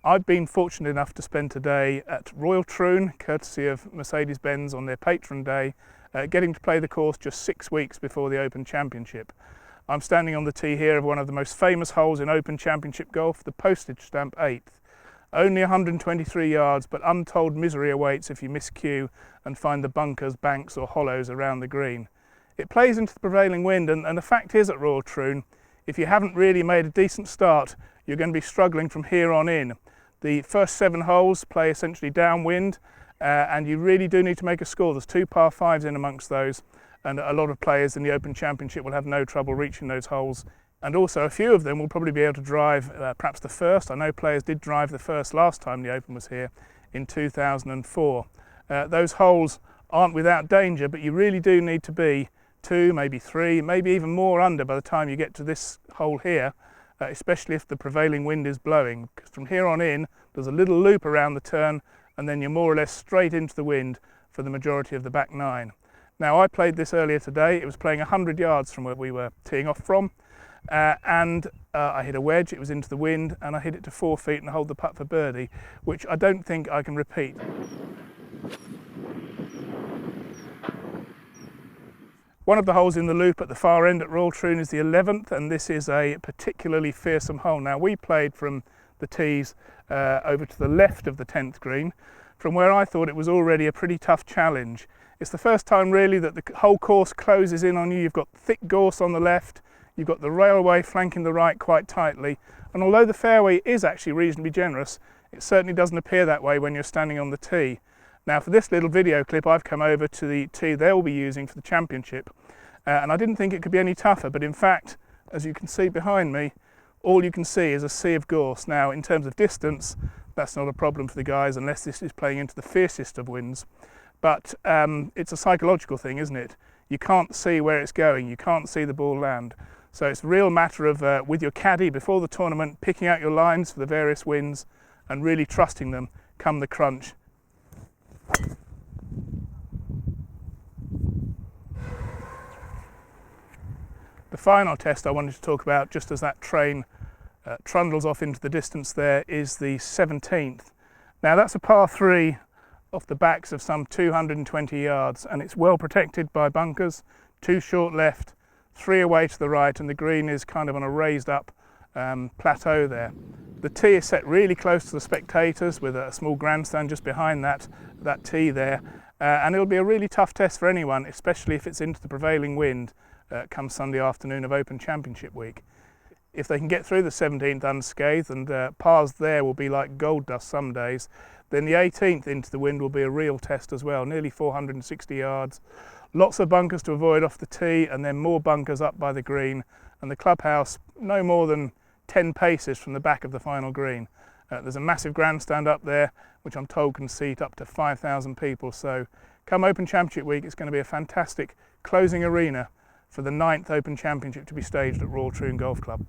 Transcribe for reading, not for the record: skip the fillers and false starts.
I've been fortunate enough to spend today at Royal Troon, courtesy of Mercedes-Benz on their patron day, getting to play the course just 6 weeks before the Open Championship. I'm standing on the tee here of one of the most famous holes in Open Championship golf, the Postage Stamp 8th. Only 123 yards, but untold misery awaits if you miscue and find the bunkers, banks or hollows around the green. It plays into the prevailing wind, and the fact is at Royal Troon, if you haven't really made a decent start, you're going to be struggling from here on in. The first 7 holes play essentially downwind, and you really do need to make a score. There's 2 par 5s in amongst those, and a lot of players in the Open Championship will have no trouble reaching those holes. And also a few of them will probably be able to drive perhaps the first. I know players did drive the first last time the Open was here in 2004. Those holes aren't without danger, but you really do need to be 2, maybe 3, maybe even more under by the time you get to this hole here, especially if the prevailing wind is blowing. Because from here on in, there's a little loop around the turn, and then you're more or less straight into the wind for the majority of the back 9. Now, I played this earlier today. It was playing 100 yards from where we were teeing off from, and I hit a wedge. It was into the wind, and I hit it to 4 feet and hold the putt for birdie, which I don't think I can repeat. One of the holes in the loop at the far end at Royal Troon is the 11th, and this is a particularly fearsome hole. Now, we played from the tees over to the left of the 10th green, from where I thought it was already a pretty tough challenge. It's the first time really that the whole course closes in on you. You've got thick gorse on the left, you've got the railway flanking the right quite tightly, and although the fairway is actually reasonably generous, it certainly doesn't appear that way when you're standing on the tee. Now, for this little video clip, I've come over to the tee they'll be using for the championship, and I didn't think it could be any tougher, but in fact, as you can see behind me, all you can see is a sea of gorse. Now, in terms of distance, that's not a problem for the guys unless this is playing into the fiercest of winds, but it's a psychological thing, isn't it? You can't see where it's going, you can't see the ball land. So it's a real matter of, with your caddy before the tournament, picking out your lines for the various winds and really trusting them come the crunch. The final test I wanted to talk about, just as that train trundles off into the distance there, is the 17th. Now, that's a par 3 off the backs of some 220 yards, and it's well protected by bunkers, 2 short left, 3 away to the right, and the green is kind of on a raised up plateau there. The tee is set really close to the spectators with a small grandstand just behind that tee there, and it'll be a really tough test for anyone, especially if it's into the prevailing wind come Sunday afternoon of Open Championship week. If they can get through the 17th unscathed, and pars there will be like gold dust some days, then the 18th into the wind will be a real test as well, nearly 460 yards. Lots of bunkers to avoid off the tee, and then more bunkers up by the green, and the clubhouse no more than 10 paces from the back of the final green. There's a massive grandstand up there, which I'm told can seat up to 5,000 people. So come Open Championship week, it's going to be a fantastic closing arena for the 9th Open Championship to be staged at Royal Troon Golf Club.